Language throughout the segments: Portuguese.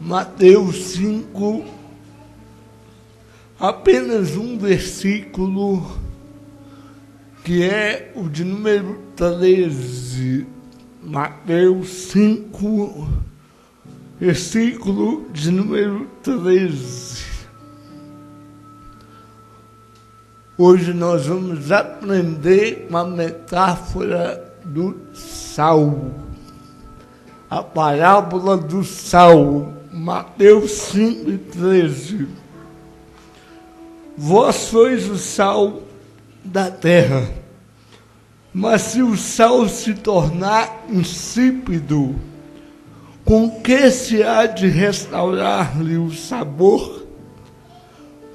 Mateus 5, apenas um versículo, que é o de número 13. Mateus 5, versículo de número 13. Hoje nós vamos aprender uma metáfora do sal, a parábola do sal. Mateus 5, 13. Vós sois o sal da terra, mas se o sal se tornar insípido, com que se há de restaurar-lhe o sabor?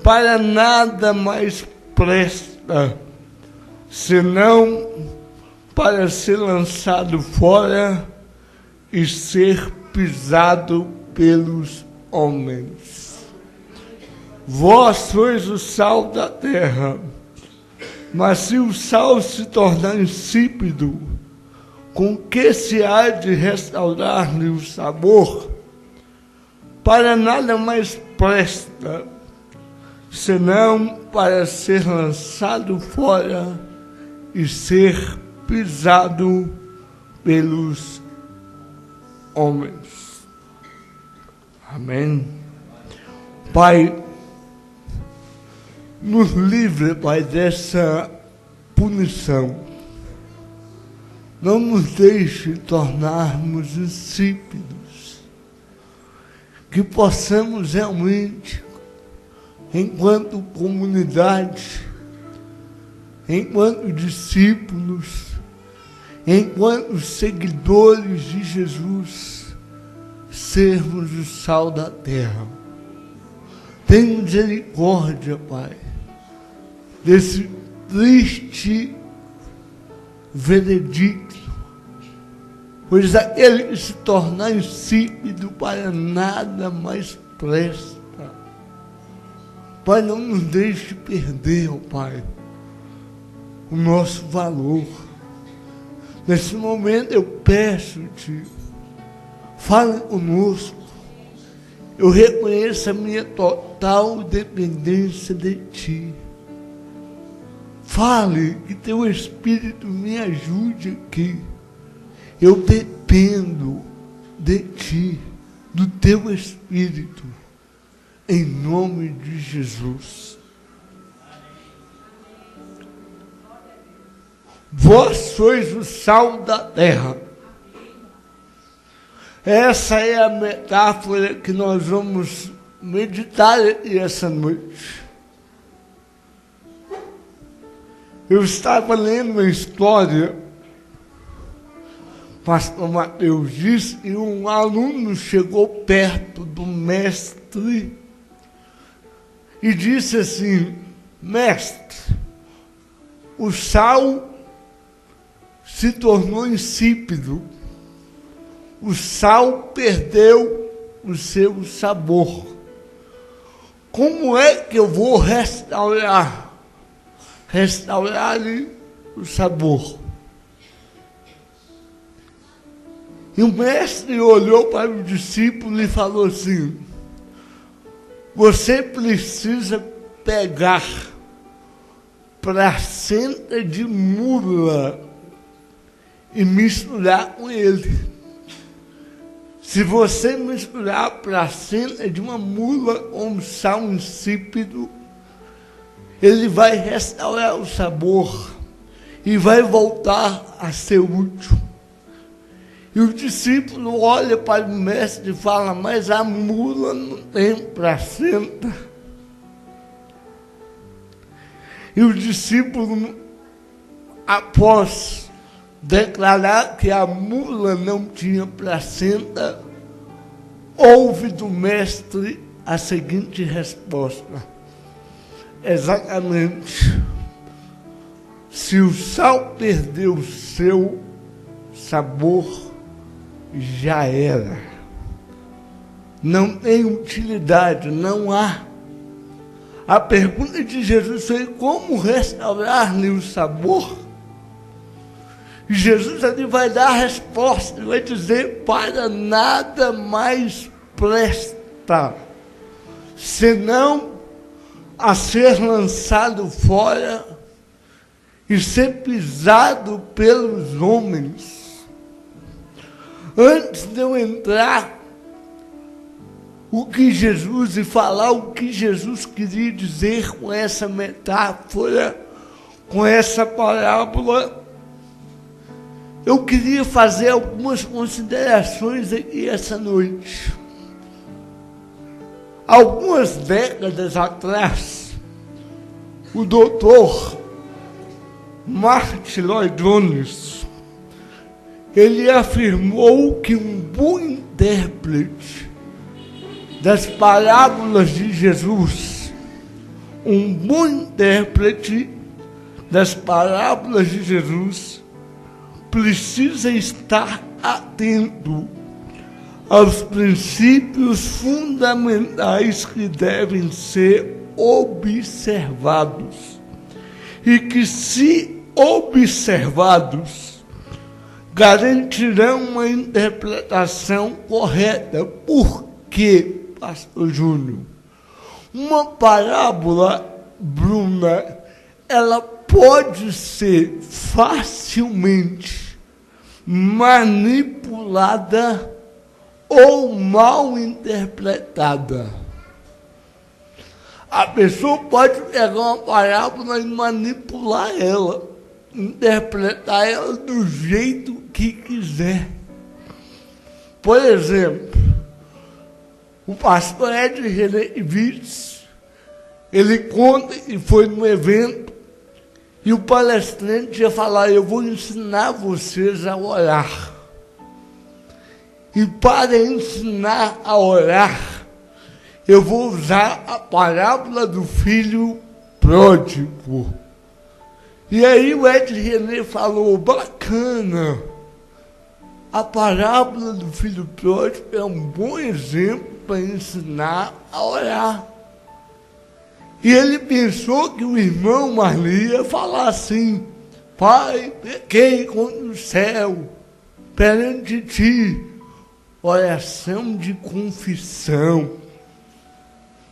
Para nada mais presta, senão para ser lançado fora e ser pisado pelos homens. Vós sois o sal da terra, mas se o sal se tornar insípido, com que se há de restaurar-lhe o sabor? Para nada mais presta, senão para ser lançado fora e ser pisado pelos homens. Amém. Pai, nos livre, Pai, dessa punição. Não nos deixe tornarmos insípidos. Que possamos realmente, enquanto comunidade, enquanto discípulos, enquanto seguidores de Jesus, sermos o sal da terra. Tem misericórdia, Pai, desse triste veredicto, pois aquele que se tornar insípido para nada mais presta. Pai, não nos deixe perder, Pai, o nosso valor. Nesse momento eu peço-te, fale conosco. Eu reconheço a minha total dependência de Ti. Fale, que Teu Espírito me ajude aqui. Eu dependo de Ti, do Teu Espírito, em nome de Jesus. Vós sois o sal da terra. Essa é a metáfora que nós vamos meditar essa noite. Eu estava lendo uma história, pastor Mateus disse, e um aluno chegou perto do mestre e disse assim: mestre, o sal se tornou insípido. O sal perdeu o seu sabor. Como é que eu vou restaurar o sabor? E o mestre olhou para o discípulo e falou assim: você precisa pegar placenta de mula e misturar com ele. Se você misturar a placenta de uma mula com um sal insípido, ele vai restaurar o sabor e vai voltar a ser útil. E o discípulo olha para o mestre e fala: mas a mula não tem placenta. E o discípulo, após declarar que a mula não tinha placenta, ouve do mestre a seguinte resposta: exatamente, se o sal perdeu o seu sabor, já era. Não tem utilidade, não há. A pergunta de Jesus foi como restaurar-lhe o sabor. E Jesus ali vai dar a resposta, vai dizer: para nada mais presta, senão a ser lançado fora e ser pisado pelos homens. Antes de eu entrar o que Jesus e falar o que Jesus queria dizer com essa metáfora, com essa parábola, eu queria fazer algumas considerações aqui essa noite. Algumas décadas atrás, o doutor Martyn Lloyd-Jones, ele afirmou que um bom intérprete das parábolas de Jesus, um bom intérprete das parábolas de Jesus, precisa estar atento aos princípios fundamentais que devem ser observados e que, se observados, garantirão uma interpretação correta. Por quê, Pastor Júnior? Uma parábola, Bruna, ela pode ser facilmente manipulada ou mal interpretada. A pessoa pode pegar uma parábola e manipular ela, interpretar ela do jeito que quiser. Por exemplo, o pastor Ed Renevides, ele conta que foi num evento e o palestrante ia falar: eu vou ensinar vocês a orar. E para ensinar a orar, eu vou usar a parábola do filho pródigo. E aí o Ed René falou: bacana, a parábola do filho pródigo é um bom exemplo para ensinar a orar. E ele pensou que o irmão Marli ia falar assim: Pai, pequei contra o céu, perante ti, oração de confissão.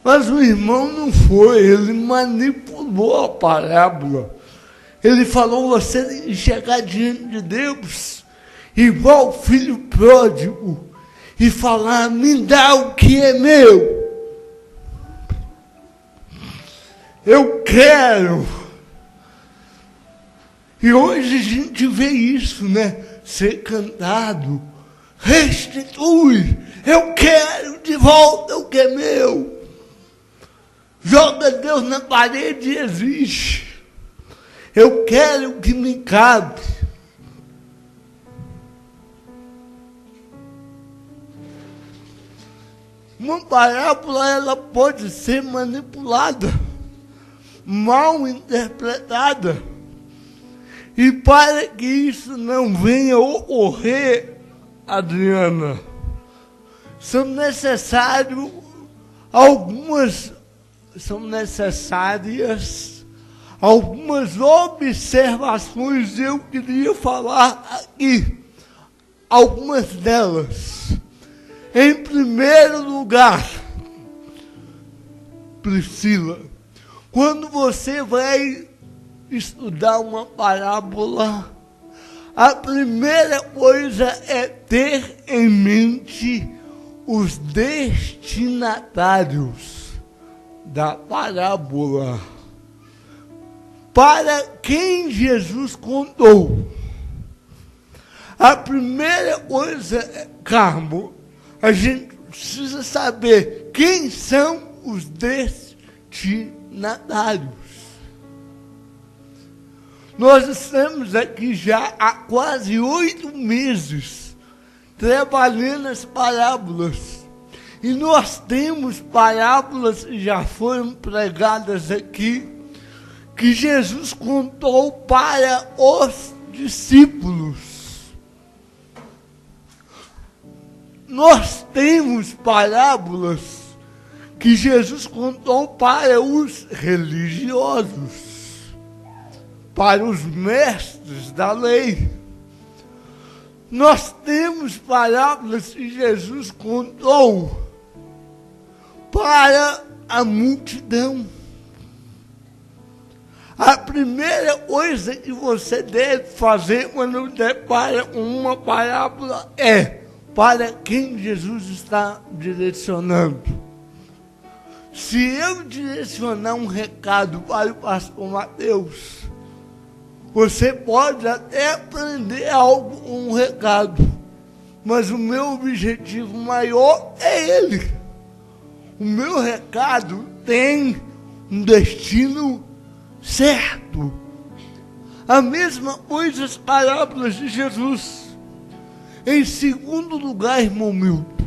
Mas o irmão não foi, ele manipulou a parábola. Ele falou: você tem que chegar diante de Deus igual o filho pródigo e falar: me dá o que é meu. Eu quero. E hoje a gente vê isso, né? Ser cantado. Restitui. Eu quero de volta o que é meu. Joga Deus na parede e existe. Eu quero o que me cabe. Uma parábola, ela pode ser manipulada, mal interpretada. E para que isso não venha a ocorrer, Adriana, são necessárias algumas observações. Eu queria falar aqui algumas delas. Em primeiro lugar, Priscila, quando você vai estudar uma parábola, a primeira coisa é ter em mente os destinatários da parábola. Para quem Jesus contou. A primeira coisa é, Carmo, a gente precisa saber quem são os destinatários. Nós estamos aqui já há quase 8 meses trabalhando as parábolas. E nós temos parábolas que já foram pregadas aqui, que Jesus contou para os discípulos. Nós temos parábolas que Jesus contou para os religiosos, para os mestres da lei. Nós temos parábolas que Jesus contou para a multidão. A primeira coisa que você deve fazer quando depara com uma parábola é para quem Jesus está direcionando. Se eu direcionar um recado para o pastor Mateus, você pode até aprender algo com um recado, mas o meu objetivo maior é ele. O meu recado tem um destino certo. A mesma coisa as parábolas de Jesus. Em segundo lugar, irmão Milton,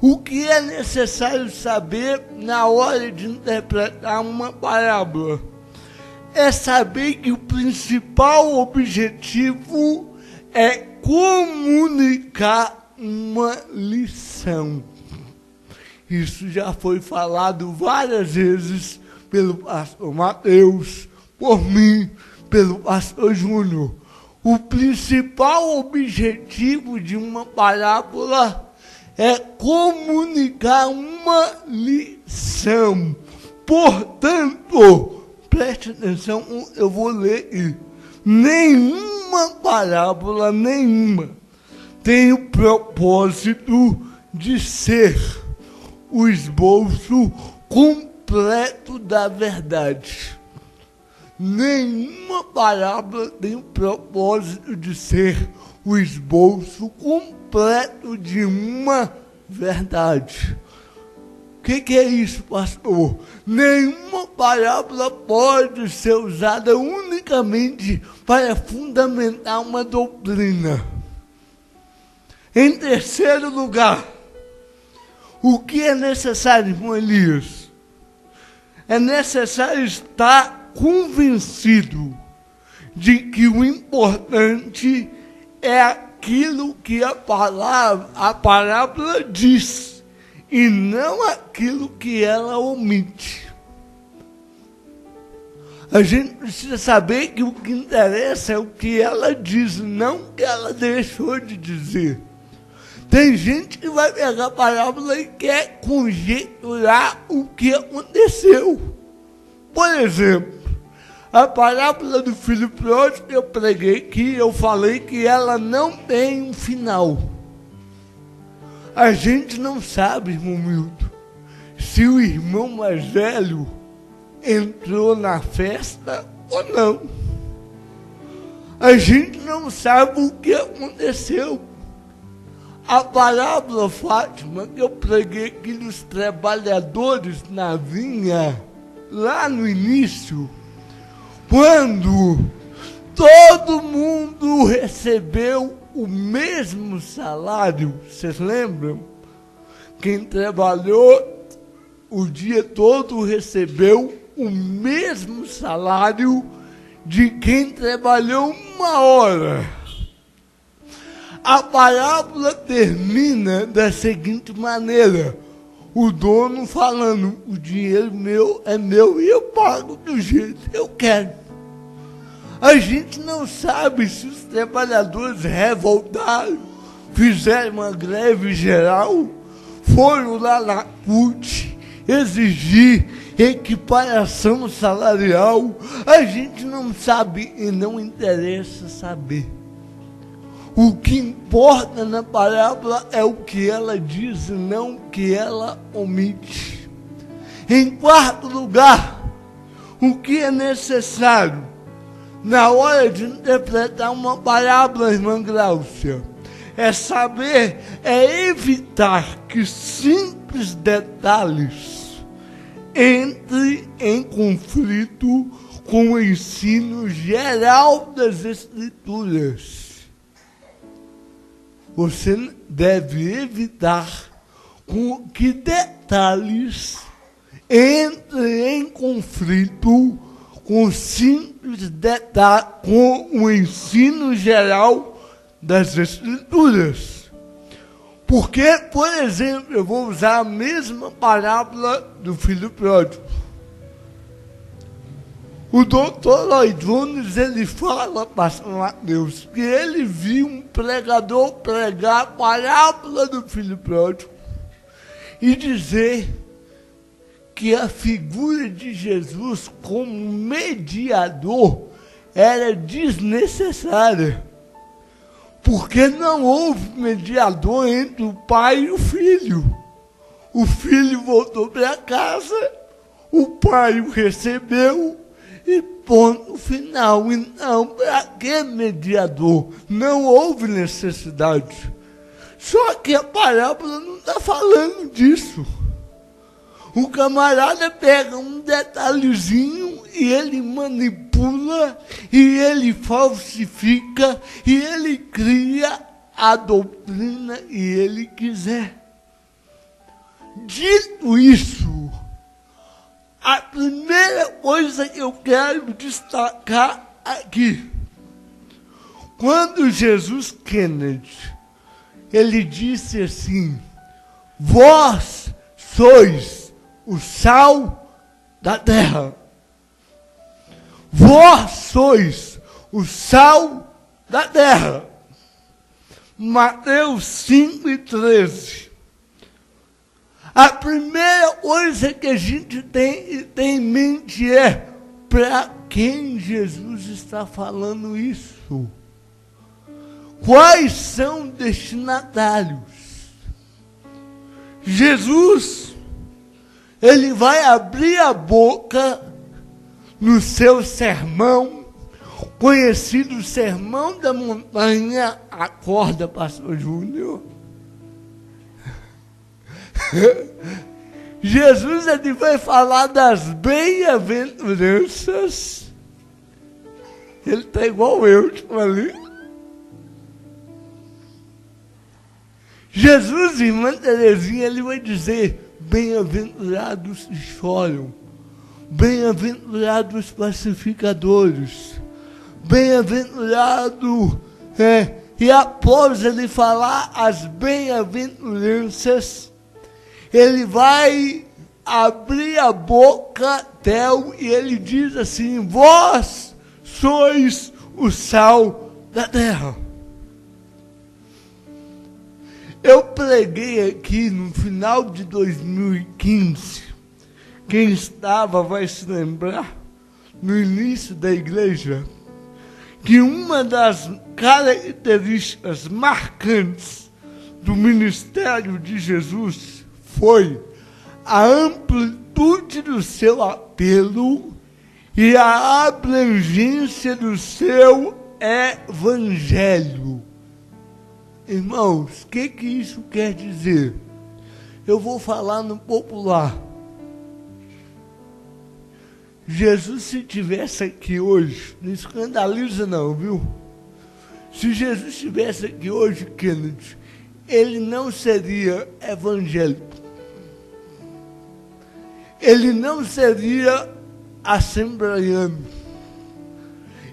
o que é necessário saber na hora de interpretar uma parábola é saber que o principal objetivo é comunicar uma lição. Isso já foi falado várias vezes pelo pastor Mateus, por mim, pelo pastor Júnior. O principal objetivo de uma parábola é comunicar uma lição. Portanto, preste atenção, eu vou ler aqui. Nenhuma parábola, nenhuma, tem o propósito de ser o esboço completo da verdade. Nenhuma parábola tem o propósito de ser o esboço completo de uma verdade. O que é isso, pastor? Nenhuma parábola pode ser usada unicamente para fundamentar uma doutrina. Em terceiro lugar, o que é necessário, irmão Elias? É necessário estar convencido de que o importante é aquilo que a parábola diz e não aquilo que ela omite. A gente precisa saber que o que interessa é o que ela diz, não o que ela deixou de dizer. Tem gente que vai pegar a parábola e quer conjecturar o que aconteceu. Por exemplo, a parábola do filho pródigo que eu preguei aqui, eu falei que ela não tem um final. A gente não sabe, irmão Milton, se o irmão mais velho entrou na festa ou não. A gente não sabe o que aconteceu. A parábola, Fátima, que eu preguei aqui dos trabalhadores na vinha, lá no início, quando todo mundo recebeu o mesmo salário, vocês lembram? Quem trabalhou o dia todo recebeu o mesmo salário de quem trabalhou 1 hora. A parábola termina da seguinte maneira: o dono falando, o dinheiro é meu e eu pago do jeito que eu quero. A gente não sabe se os trabalhadores revoltaram, fizeram uma greve geral, foram lá na CUT exigir equiparação salarial. A gente não sabe e não interessa saber. O que importa na parábola é o que ela diz e não o que ela omite. Em quarto lugar, o que é necessário na hora de interpretar uma parábola, irmã Gláucia? É saber, é evitar que simples detalhes entrem em conflito com o ensino geral das Escrituras. Você deve evitar que detalhes entrem em conflito com simples detalhes, com o ensino geral das Escrituras. Porque, por exemplo, eu vou usar a mesma parábola do filho pródigo. O doutor Lloyd Jones, ele fala, pastor Mateus, que ele viu um pregador pregar a parábola do filho pródigo e dizer que a figura de Jesus como mediador era desnecessária, porque não houve mediador entre o pai e o filho. O filho voltou para casa, o pai o recebeu e ponto final. Então, para que mediador? Não houve necessidade. Só que a parábola não está falando disso. O camarada pega um detalhezinho e ele manipula, e ele falsifica, e ele cria a doutrina que ele quiser. Dito isso, a primeira coisa que eu quero destacar aqui, quando Jesus Kennedy, ele disse assim: vós sois o sal da terra. Vós sois o sal da terra. Mateus 5:13. A primeira coisa que a gente tem em mente é: para quem Jesus está falando isso? Quais são os destinatários? Jesus, ele vai abrir a boca no seu sermão, conhecido Sermão da Montanha. Acorda, pastor Júnior. Jesus, ele vai falar das bem-aventuranças. Ele está igual eu, tipo ali. Jesus, irmã Terezinha, ele vai dizer: bem-aventurados que choram, bem-aventurados pacificadores, bem-aventurado, e após ele falar as bem-aventuranças, ele vai abrir a boca, Theo, e ele diz assim: vós sois o sal da terra. Eu preguei aqui no final de 2015, quem estava vai se lembrar, no início da igreja, que uma das características marcantes do ministério de Jesus foi a amplitude do seu apelo e a abrangência do seu evangelho. Irmãos, o que isso quer dizer? Eu vou falar no popular. Jesus, se estivesse aqui hoje, não escandaliza não, viu? Se Jesus estivesse aqui hoje, Kennedy, ele não seria evangélico. Ele não seria assembleiano.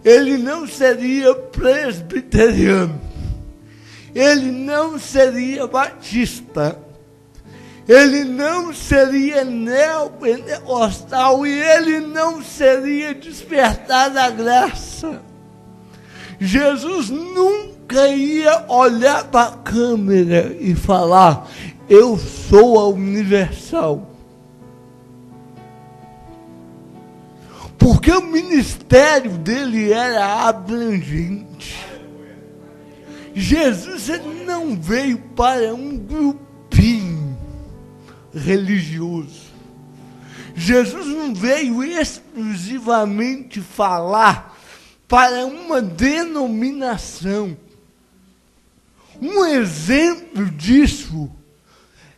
Ele não seria presbiteriano. Ele não seria batista. Ele não seria neopentecostal e ele não seria despertar da graça. Jesus nunca ia olhar para a câmera e falar: eu sou a universal. Porque o ministério dele era abrangente. Jesus, ele não veio para um grupinho religioso. Jesus não veio exclusivamente falar para uma denominação. Um exemplo disso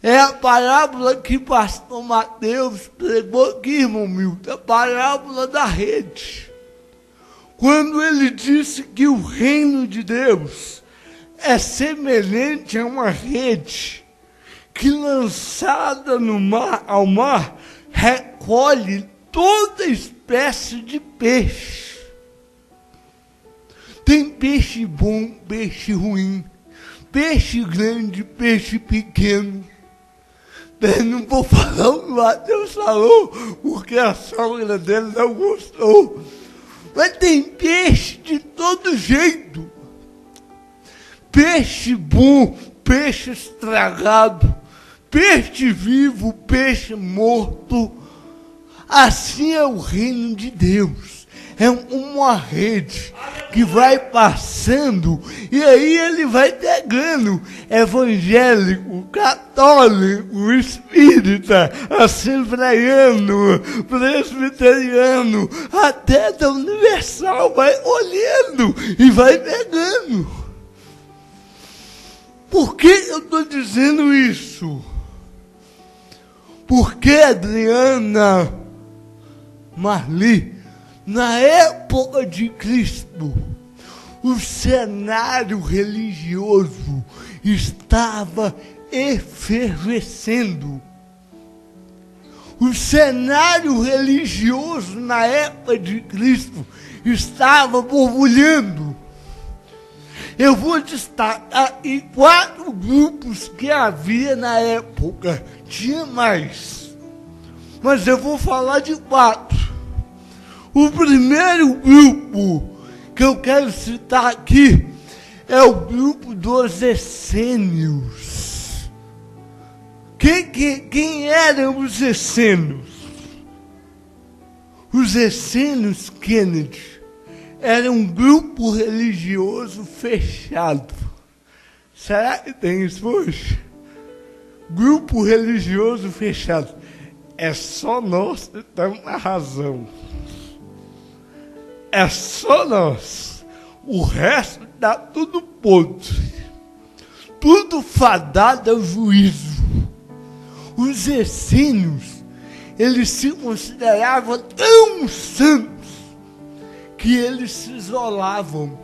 é a parábola que pastor Mateus pregou aqui, irmão Milton, a parábola da rede. Quando ele disse que o reino de Deus é semelhante a uma rede que, lançada ao mar, recolhe toda espécie de peixe. Tem peixe bom, peixe ruim. peixe grande, peixe pequeno. Eu não vou falar o que o Mateus falou, porque a sogra dele não gostou. Mas tem peixe de todo jeito. Peixe bom, peixe estragado, peixe vivo, peixe morto. Assim é o reino de Deus. É uma rede que vai passando e aí ele vai pegando evangélico, católico, espírita, assembleiano, presbiteriano, até da Universal, vai olhando e vai pegando. Por que eu estou dizendo isso? Porque Adriana, Marli, na época de Cristo, o cenário religioso estava efervescendo. O cenário religioso na época de Cristo estava borbulhando. Eu vou destacar em 4 grupos que havia na época. Tinha mais, mas eu vou falar de 4. O primeiro grupo que eu quero citar aqui é o grupo dos essênios. Quem eram os essênios? Os essênios, Kennedy, era um grupo religioso fechado. Será que tem isso hoje? Grupo religioso fechado. É só nós que estamos na razão. É só nós. O resto está tudo podre. Tudo fadado ao juízo. Os essênios, eles se consideravam tão santos que eles se isolavam.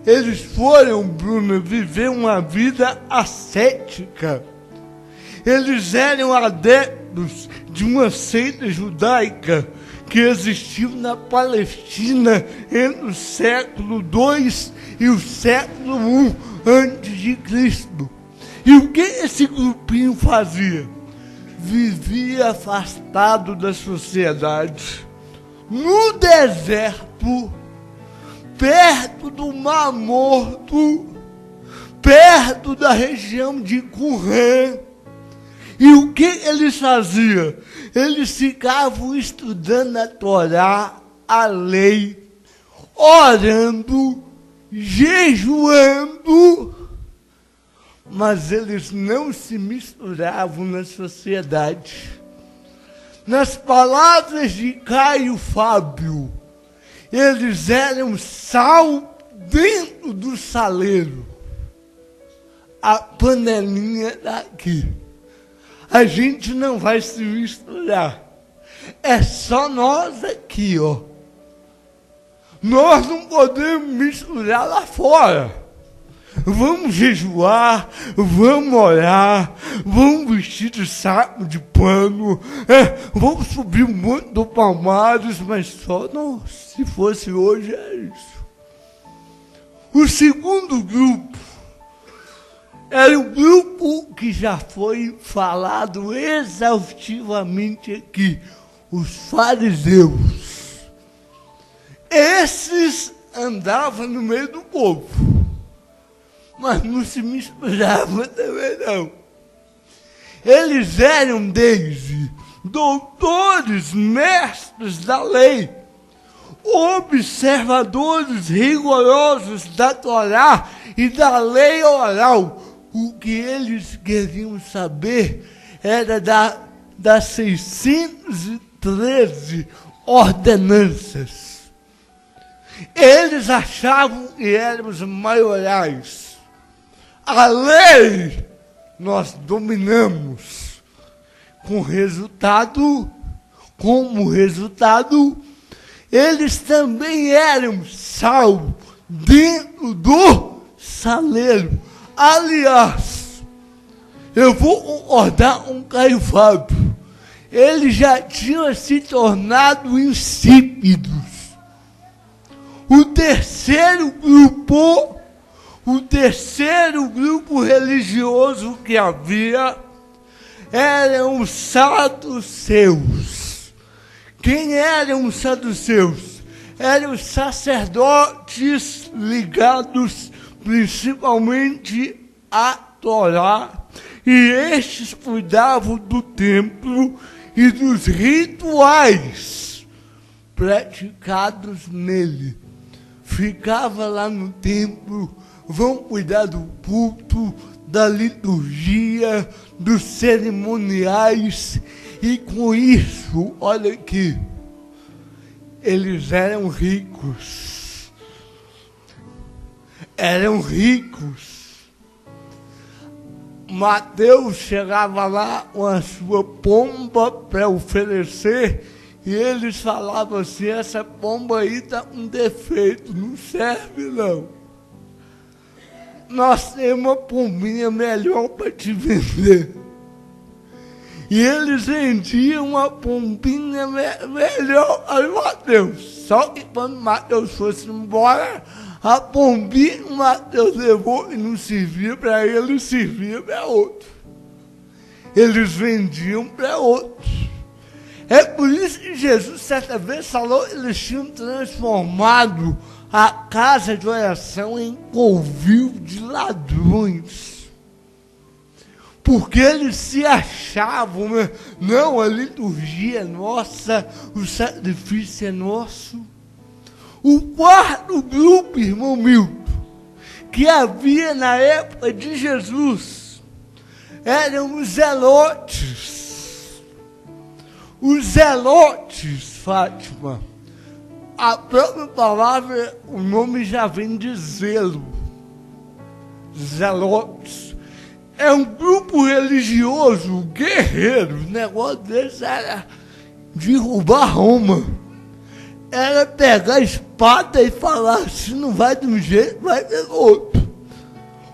Eles foram, Bruno, viver uma vida ascética. Eles eram adeptos de uma seita judaica que existiu na Palestina entre o século II e o século I antes de Cristo. E o que esse grupinho fazia? Vivia afastado da sociedade, no deserto, perto do Mar Morto, perto da região de Qumran. E o que eles faziam? Eles ficavam estudando a Torá, a lei, orando, jejuando, mas eles não se misturavam na sociedade. Nas palavras de Caio Fábio, eles eram sal dentro do saleiro. A panelinha daqui. A gente não vai se misturar. É só nós aqui, ó. Nós não podemos misturar lá fora. Vamos jejuar, vamos orar, vamos vestir de saco de pano, vamos subir o monte do Palmares, mas só nós. Se fosse hoje, é isso. O segundo grupo era o grupo que já foi falado exaustivamente aqui, os fariseus. Esses andavam no meio do povo, mas não se misturavam também não. Eles eram desde doutores, mestres da lei, observadores rigorosos da Torá e da lei oral. O que eles queriam saber era das 613 ordenanças. Eles achavam que éramos maiorais. A lei nós dominamos. Como resultado, eles também eram sal dentro do saleiro. Aliás, eu vou concordar com o Caio Fábio. Eles já tinham se tornado insípidos. O terceiro grupo O terceiro grupo religioso que havia eram os saduceus. Quem eram os saduceus? Eram os sacerdotes ligados principalmente à Torá, e estes cuidavam do templo e dos rituais praticados nele. Ficava lá no templo, vão cuidar do culto, da liturgia, dos cerimoniais, e com isso, olha aqui, eles eram ricos. Eram ricos. Mateus chegava lá com a sua pomba para oferecer, e eles falavam assim: essa pomba aí está com defeito, não serve não. Nós temos uma pombinha melhor para te vender. E eles vendiam uma pombinha melhor a Mateus. Só que quando Mateus fosse embora, a pombinha que Mateus levou e não servia para ele, servia para outro. Eles vendiam para outros. É por isso que Jesus, certa vez, falou que eles tinham transformado a casa de oração em covil de ladrões. Porque eles se achavam, não, a liturgia é nossa, o sacrifício é nosso. O quarto grupo, irmão Milton, que havia na época de Jesus, eram os zelotes. Os zelotes, Fátima, a própria palavra, o nome já vem de zelo. Zelotes. É um grupo religioso, guerreiro. O negócio deles era derrubar Roma. Era pegar a espada e falar: se não vai de um jeito, vai do outro.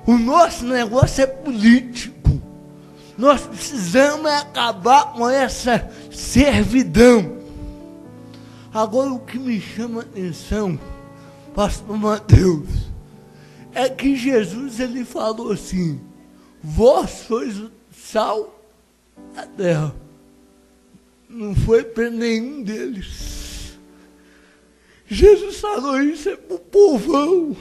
O nosso negócio é político. Nós precisamos acabar com essa servidão. Agora, o que me chama a atenção, pastor Mateus, é que Jesus, ele falou assim: vós sois o sal da terra. Não foi para nenhum deles. Jesus falou isso para o povão.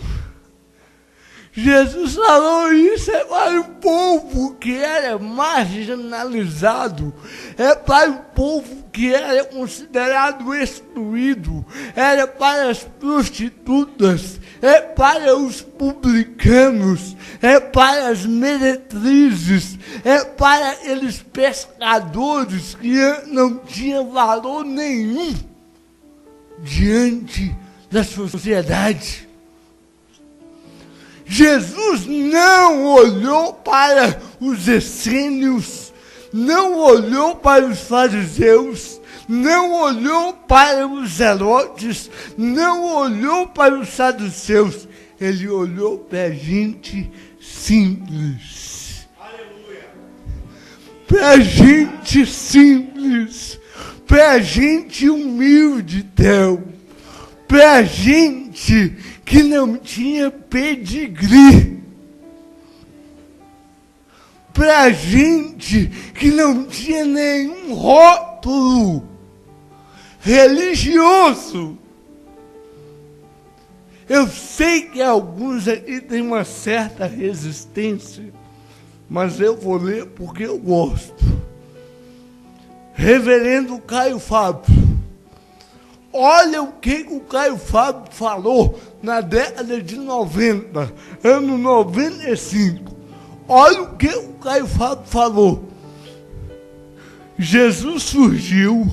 Jesus falou isso para o povo que era marginalizado, é para o povo que era considerado excluído, era para as prostitutas, é para os publicanos, é para as meretrizes, é para aqueles pescadores que não tinham valor nenhum diante da sociedade. Jesus não olhou para os essênios, não olhou para os fariseus, não olhou para os zelotes, não olhou para os saduceus. Ele olhou para a gente simples. Aleluia. Para a gente simples, para a gente humilde, Theo, para a gente que não tinha pedigree, para a gente que não tinha nenhum rótulo religioso. Eu sei que alguns aqui têm uma certa resistência, mas eu vou ler porque eu gosto. Reverendo Caio Fábio. Olha o que o Caio Fábio falou na década de 90, ano 95. Olha o que o Caio Fábio falou. Jesus surgiu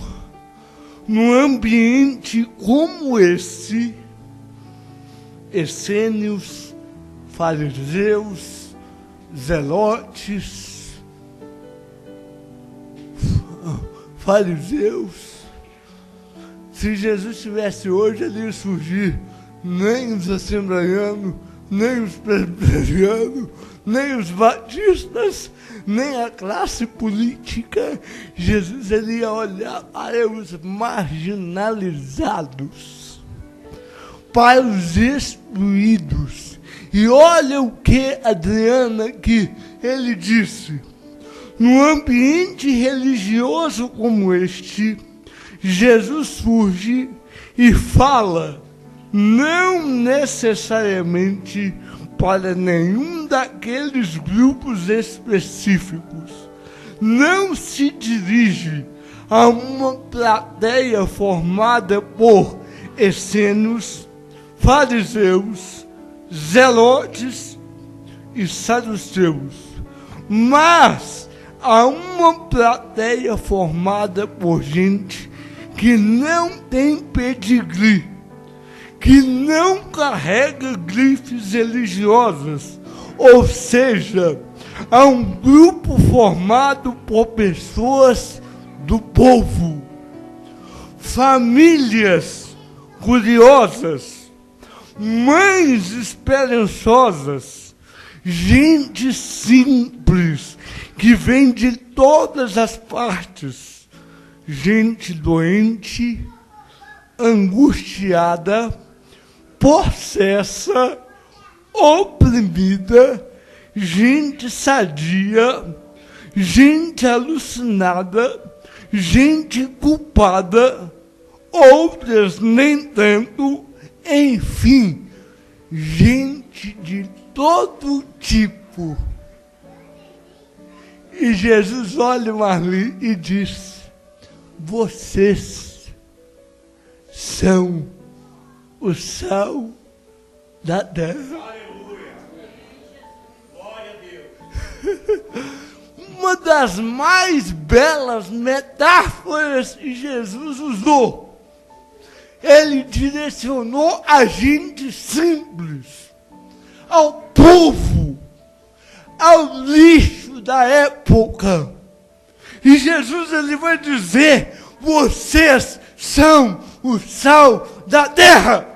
num ambiente como esse, essênios, fariseus, zelotes, fariseus. Se Jesus estivesse hoje, ele ia surgir nem os assembleianos, nem os presbiterianos, nem os batistas, nem a classe política. Jesus, ele ia olhar para os marginalizados, para os excluídos, E olha o que, Adriana, que ele disse. No ambiente religioso como este, Jesus surge e fala, não necessariamente para nenhum daqueles grupos específicos. Não se dirige a uma plateia formada por essênios, fariseus, zelotes e saduceus, mas a uma plateia formada por gente que não tem pedigree, que não carrega grifes religiosas, ou seja, a um grupo formado por pessoas do povo, famílias curiosas, mães esperançosas, gente simples que vem de todas as partes, gente doente, angustiada, possessa, oprimida, gente sadia, gente alucinada, gente culpada, outras nem tanto, enfim, gente de todo tipo. E Jesus olha Marli e diz, vocês são o sal da terra. Aleluia! Glória a Deus! Uma das mais belas metáforas que Jesus usou. Ele direcionou a gente simples, ao povo, ao lixo da época. E Jesus ele vai dizer, vocês são o sal da terra.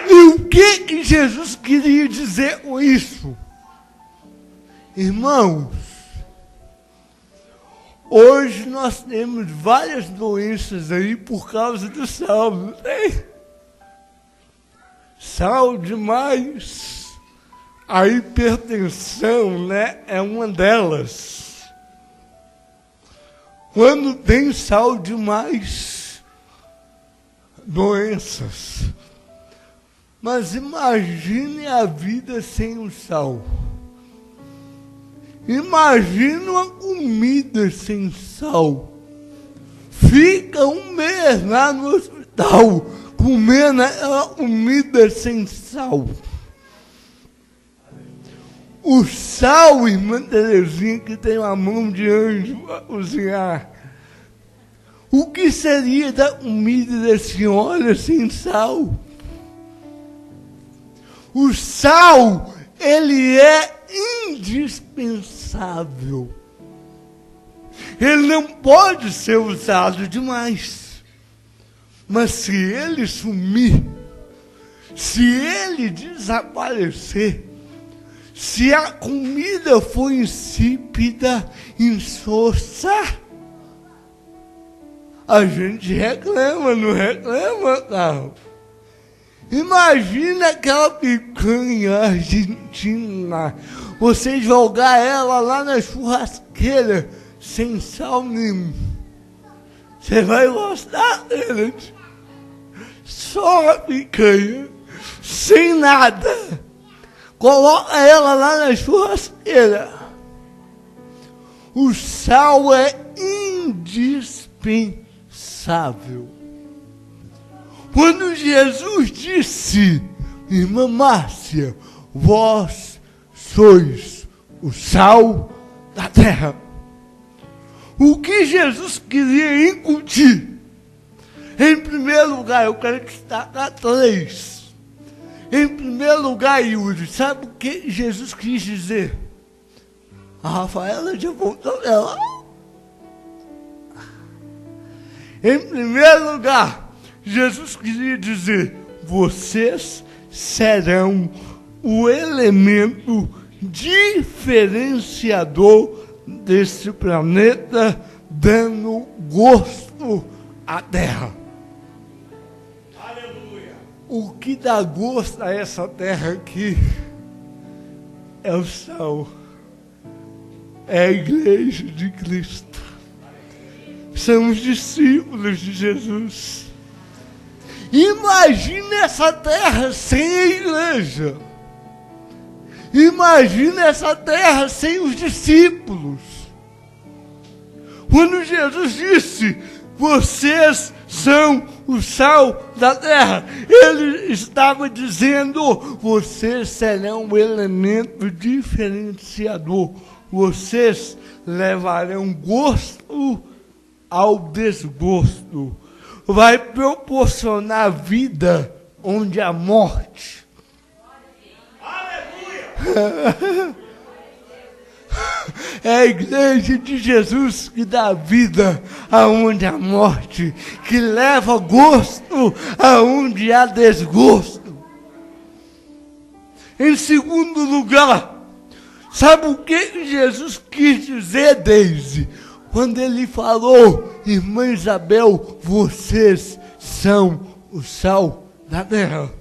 E o que Jesus queria dizer com isso? Irmãos, hoje nós temos várias doenças aí por causa do sal, não tem? Sal demais, a hipertensão, né, é uma delas. Quando tem sal demais, doenças. Mas imagine a vida sem o sal. Imagine uma comida sem sal. Fica um mês lá no hospital comendo uma comida sem sal. O sal, irmã Terezinha, que tem uma mão de anjo para cozinhar. O que seria da comida da senhora sem sal? O sal, ele é indispensável. Ele não pode ser usado demais. Mas se ele sumir, se ele desaparecer, se a comida for insípida, insossa, a gente reclama, não reclama, não. Imagina aquela picanha argentina, você jogar ela lá na churrasqueira, sem sal nenhum. Você vai gostar dela. Só a picanha, sem nada. Coloca ela lá na churrasqueira. O sal é indispensável. Quando Jesus disse, irmã Márcia, vós sois o sal da terra. O que Jesus queria incutir? Em primeiro lugar, eu quero destacar 3. Em primeiro lugar, Yuri, sabe o que Jesus quis dizer? A Rafaela já voltou dela. Em primeiro lugar, Jesus queria dizer, vocês serão o elemento diferenciador desse planeta, dando gosto à terra. Aleluia! o que dá gosto a essa terra aqui é o sal, é a igreja de Cristo, são os discípulos de Jesus. Imagine essa terra sem a igreja, imagine essa terra sem os discípulos. Quando Jesus disse, vocês são o sal da terra, ele estava dizendo, vocês serão um elemento diferenciador, vocês levarão gosto ao desgosto, vai proporcionar vida onde há morte. Aleluia! É a igreja de Jesus que dá vida aonde há morte, que leva gosto aonde há desgosto. Em segundo lugar, sabe o que Jesus quis dizer, Deise? Quando ele falou, irmã Isabel, vocês são o sal da terra.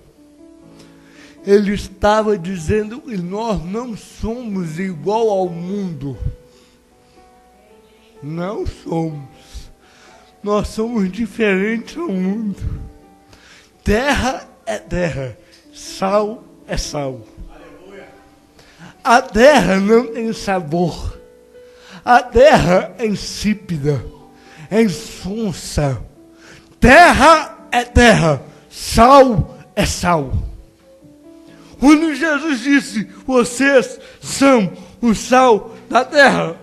Ele estava dizendo que nós não somos igual ao mundo. Não somos. Nós somos diferentes ao mundo. Terra é terra, sal é sal. A terra não tem sabor. A terra é insípida, é insonsa. Terra é terra, sal é sal. Quando Jesus disse, vocês são o sal da terra,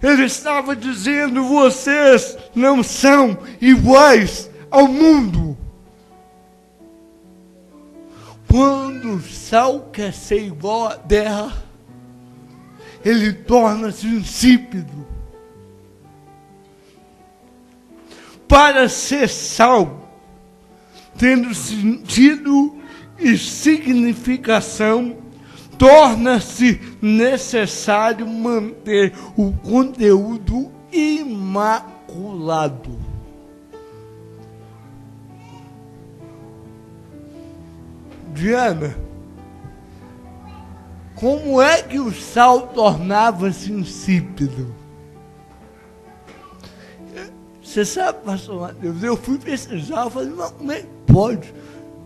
ele estava dizendo, vocês não são iguais ao mundo. Quando o sal quer ser igual à terra, ele torna-se insípido. Para ser sal, tendo sentido e significação, torna-se necessário manter o conteúdo imaculado. Diana, como é que o sal tornava-se insípido? Você sabe, pastor Mateus, eu fui pesquisar, eu falei, mas como é que pode?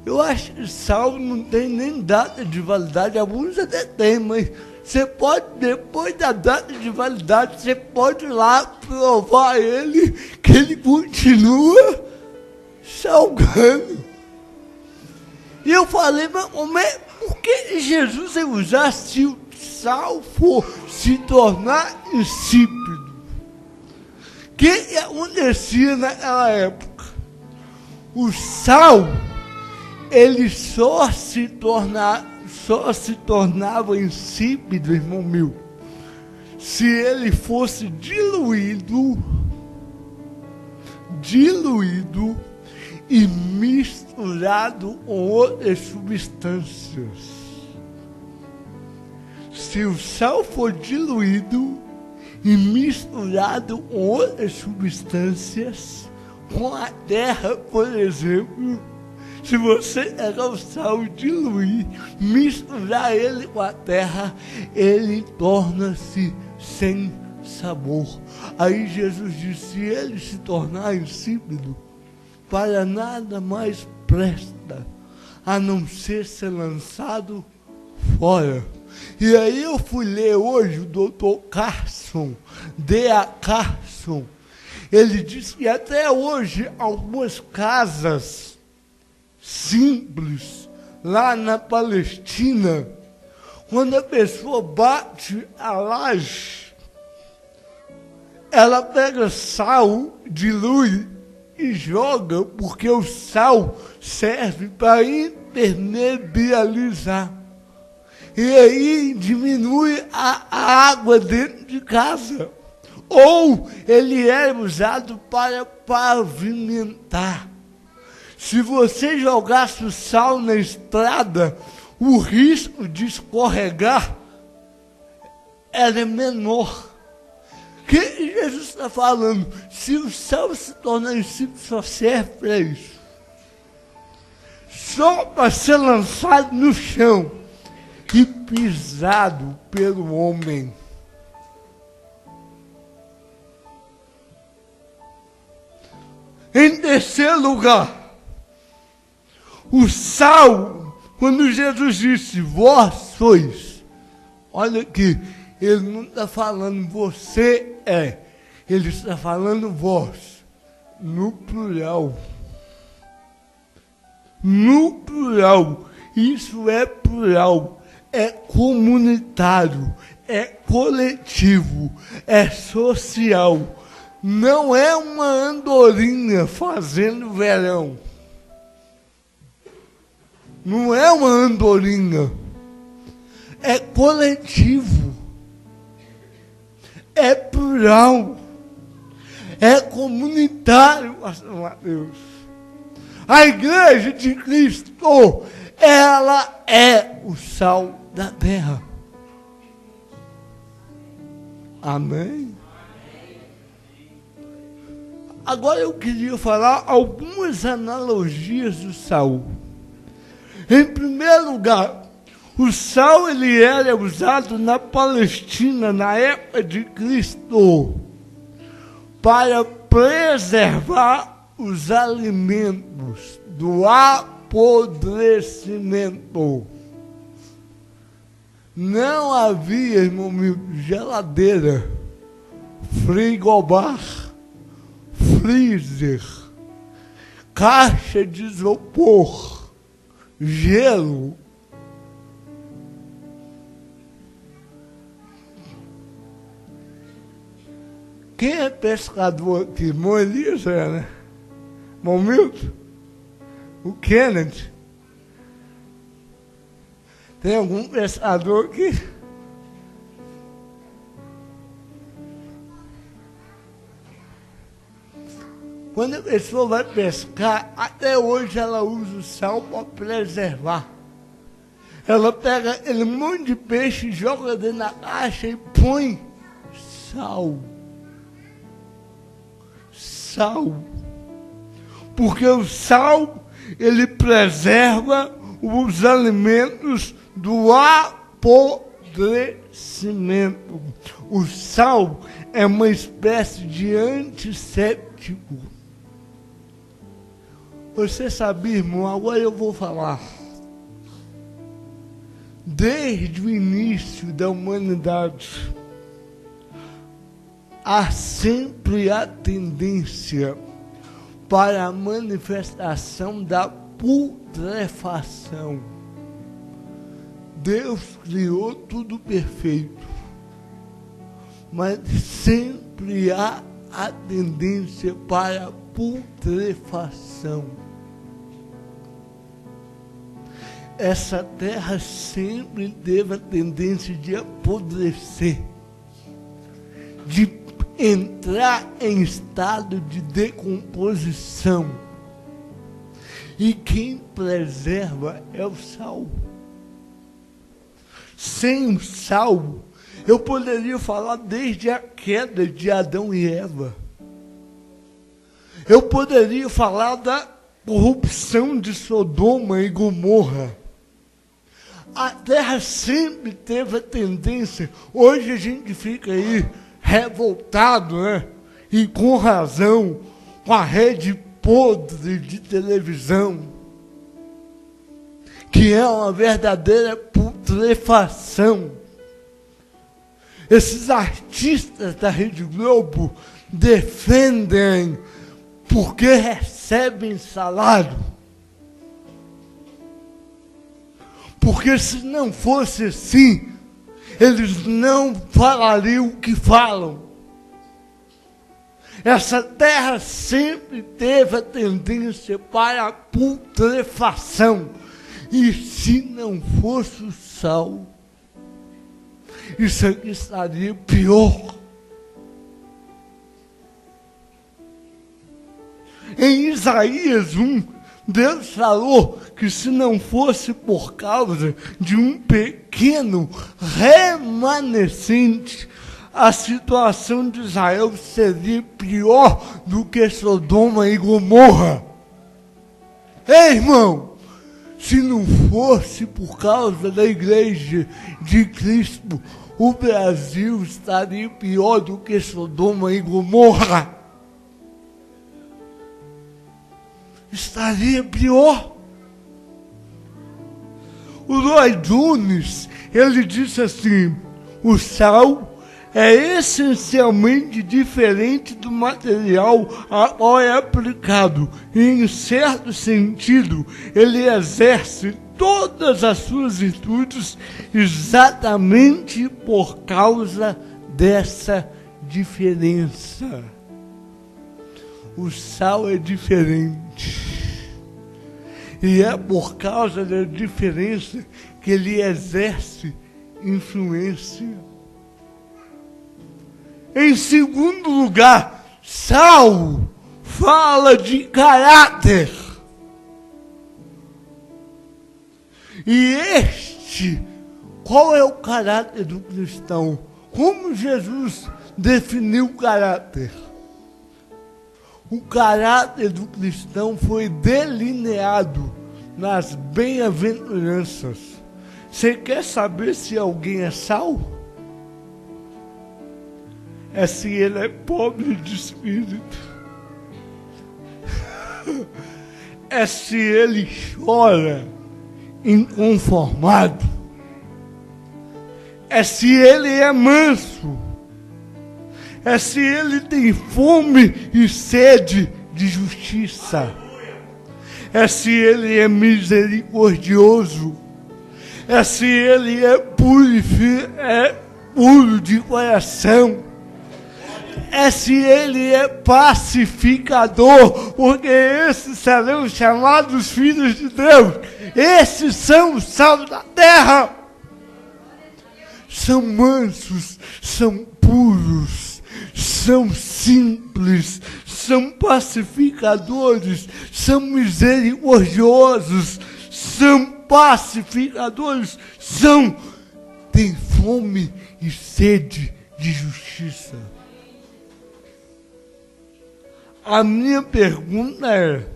Eu acho que sal não tem nem data de validade, alguns até tem, mas você pode, depois da data de validade, você pode ir lá provar ele, que ele continua salgando. E eu falei, mas por que Jesus ia usar se o sal for se tornar insípido? O que acontecia naquela época? O sal, ele só se tornava insípido, irmão meu, se ele fosse diluído e misturado com outras substâncias. Se o sal for diluído e misturado com outras substâncias, com a terra, por exemplo, se você pegar o sal e diluir, misturar ele com a terra, ele torna-se sem sabor. Aí Jesus disse, se ele se tornar insípido, para nada mais presta, a não ser lançado fora. E aí eu fui ler hoje o Dr. Carson, D.A. Carson. Ele disse que até hoje algumas casas simples lá na Palestina, quando a pessoa bate a laje, ela pega sal, dilui e joga, porque o sal serve para impermeabilizar. E aí diminui a água dentro de casa. Ou ele é usado para pavimentar. Se você jogasse o sal na estrada, o risco de escorregar era menor. O que Jesus está falando? Se o sal se tornar insípido, só serve para isso. só para ser lançado no chão e pisado pelo homem. Em terceiro lugar, o sal, quando Jesus disse, vós sois, olha aqui, ele não está falando você é, ele está falando vós, no plural. No plural, isso é plural, é comunitário, é coletivo, é social. Não é uma andorinha fazendo verão. Não é uma andorinha. É coletivo. É plural. É comunitário, pastor Mateus. A igreja de Cristo, ela é o sal da terra. Amém? Agora eu queria falar algumas analogias do sal. Em primeiro lugar, o sal ele era usado na Palestina na época de Cristo para preservar os alimentos do apodrecimento. Não havia, irmão meu, geladeira, frigobar, freezer, caixa de isopor, gelo. Quem é pescador aqui? Irmão Elias, né? Irmão Milton? O Kenneth? Tem algum pescador aqui? Quando a pessoa vai pescar, até hoje ela usa o sal para preservar. Ela pega aquele monte de peixe, joga dentro da caixa e põe sal. Sal. Porque o sal, ele preserva os alimentos do apodrecimento. O sal é uma espécie de antisséptico. Você sabia, irmão? Agora eu vou falar. Desde o início da humanidade, há sempre a tendência para a manifestação da putrefação. Deus criou tudo perfeito, mas sempre há a tendência para a putrefação. Essa terra sempre teve a tendência de apodrecer, de entrar em estado de decomposição. E quem preserva é o sal. Sem o sal, eu poderia falar desde a queda de Adão e Eva. Eu poderia falar da corrupção de Sodoma e Gomorra. A terra sempre teve a tendência, hoje a gente fica aí revoltado, né? E com razão, com a rede podre de televisão, que é uma verdadeira putrefação. Esses artistas da Rede Globo defendem porque recebem salário. Porque se não fosse assim, eles não falariam o que falam. Essa terra sempre teve a tendência para a putrefação. E se não fosse o sal, isso aqui estaria pior. Em Isaías 1, Deus falou que se não fosse por causa de um pequeno remanescente, a situação de Israel seria pior do que Sodoma e Gomorra. Ei, irmão, Se não fosse por causa da igreja de Cristo, o Brasil estaria pior do que Sodoma e Gomorra. Estaria pior. O Lloyd Jones, ele disse assim: o sal é essencialmente diferente do material a qual é aplicado, e em certo sentido ele exerce todas as suas virtudes exatamente por causa dessa diferença. O sal é diferente. E é por causa da diferença que ele exerce influência. Em segundo lugar, sal fala de caráter. E qual é o caráter do cristão? Como Jesus definiu o caráter? O caráter do cristão foi delineado nas bem-aventuranças. Você quer saber se alguém é sal? É se ele é pobre de espírito. É se ele chora inconformado. É se ele é manso. É se ele tem fome e sede de justiça. É se ele é misericordioso. É se ele é puro de coração. É se ele é pacificador, porque esses serão chamados filhos de Deus. Esses são os sal da terra. São mansos, são puros, são simples, são pacificadores, são misericordiosos, são pacificadores, têm fome e sede de justiça. A minha pergunta é,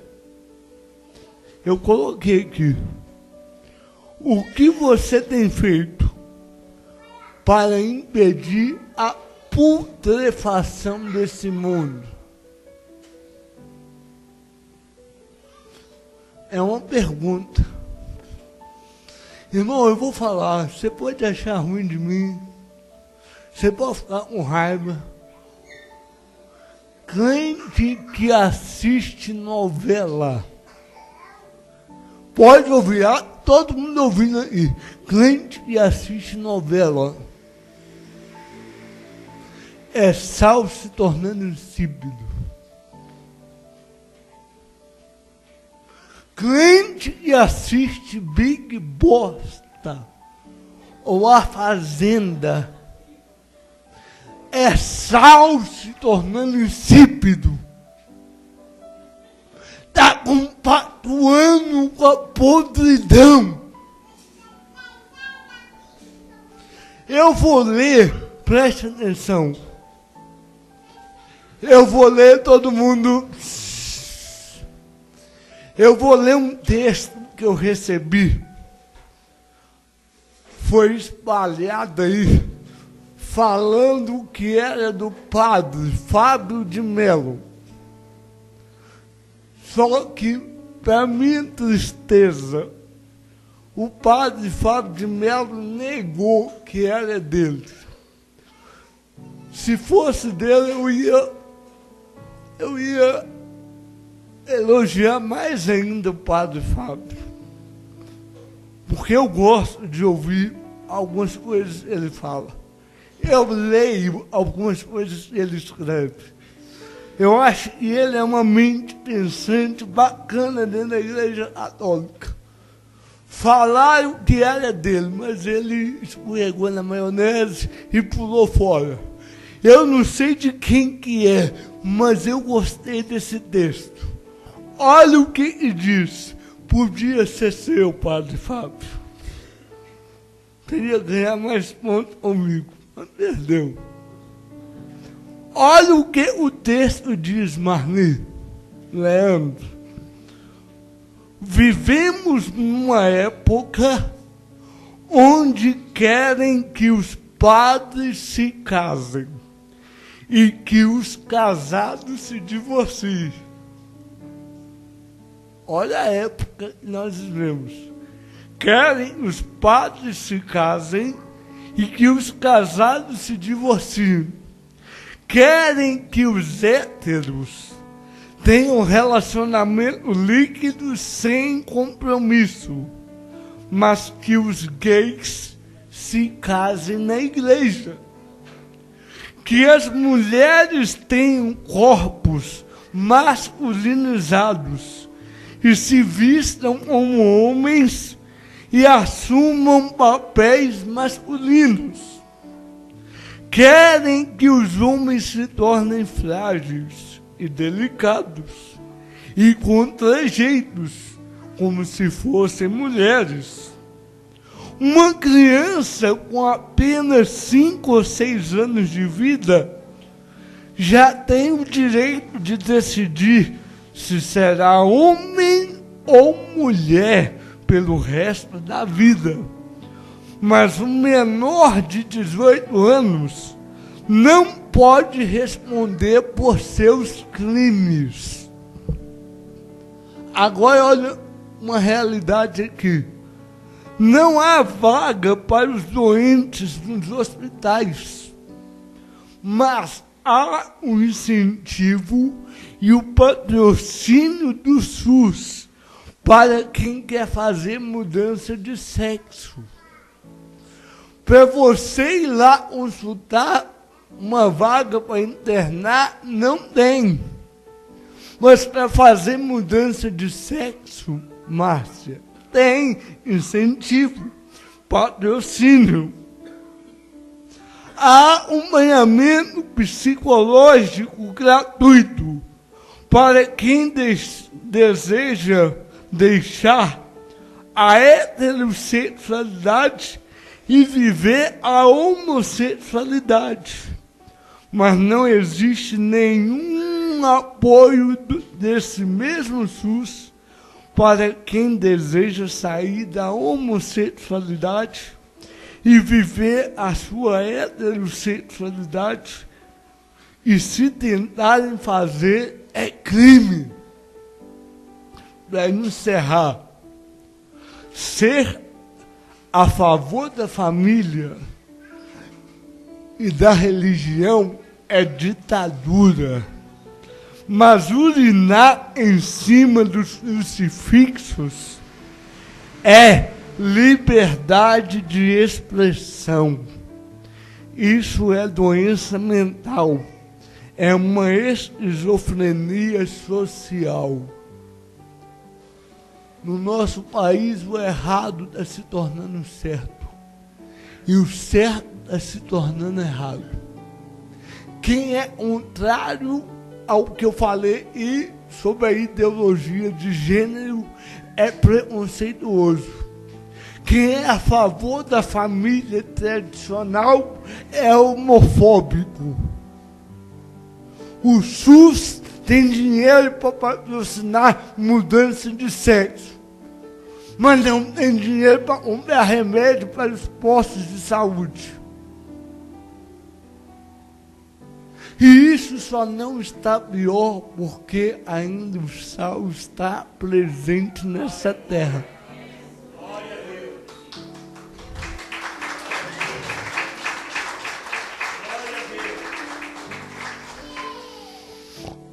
eu coloquei aqui, o que você tem feito para impedir a putrefação desse mundo? É uma pergunta. Irmão, eu vou falar, você pode achar ruim de mim, você pode ficar com raiva. Crente que assiste novela, pode ouvir, todo mundo ouvindo aí, crente que assiste novela, é sal se tornando insípido. Crente que assiste Big Bosta ou A Fazenda, é sal se tornando insípido. Está compactuando com a podridão. Eu vou ler, preste atenção. Eu vou ler todo mundo. Eu vou ler um texto que eu recebi. Foi espalhado aí, falando que era do padre Fábio de Mello. Só que, para minha tristeza, o padre Fábio de Mello negou que era dele. Se fosse dele, eu ia elogiar mais ainda o padre Fábio. Porque eu gosto de ouvir algumas coisas que ele fala. Eu leio algumas coisas que ele escreve. Eu acho que ele é uma mente pensante bacana dentro da Igreja Católica. Falaram que era dele, mas ele escorregou na maionese e pulou fora. Eu não sei de quem que é, mas eu gostei desse texto. Olha o que diz. Podia ser seu, padre Fábio. Queria ganhar mais pontos comigo, mas perdeu. Olha o que o texto diz, Marli, Leandro. vivemos numa época onde querem que os padres se casem e que os casados se divorciem. Olha a época que nós vivemos. Querem que os padres se casem e que os casados se divorciem. Querem que os héteros tenham relacionamento líquido sem compromisso, mas que os gays se casem na igreja. Que as mulheres tenham corpos masculinizados e se vistam como homens e assumam papéis masculinos. Querem que os homens se tornem frágeis e delicados e com trejeitos, como se fossem mulheres. Uma criança com apenas 5 ou 6 anos de vida já tem o direito de decidir se será homem ou mulher pelo resto da vida. Mas o menor de 18 anos não pode responder por seus crimes. Agora olha uma realidade aqui. Não há vaga para os doentes nos hospitais, mas há um incentivo e o patrocínio do SUS para quem quer fazer mudança de sexo. Para você ir lá consultar uma vaga para internar, não tem. Mas para fazer mudança de sexo, Márcia, tem incentivo, patrocínio. Há um acompanhamento psicológico gratuito para quem deseja deixar a heterossexualidade e viver a homossexualidade. Mas não existe nenhum apoio desse mesmo SUS para quem deseja sair da homossexualidade e viver a sua heterossexualidade, e se tentarem fazer, é crime. Para encerrar, ser a favor da família e da religião é ditadura. Mas urinar em cima dos crucifixos é liberdade de expressão. Isso é doença mental. É uma esquizofrenia social. No nosso país, o errado está se tornando certo. E o certo está se tornando errado. Quem é contrário ao que eu falei e sobre a ideologia de gênero é preconceituoso. Quem é a favor da família tradicional é homofóbico. O SUS tem dinheiro para patrocinar mudança de sexo, mas não tem dinheiro para comprar remédio para os postos de saúde. E isso só não está pior porque ainda o sal está presente nessa terra.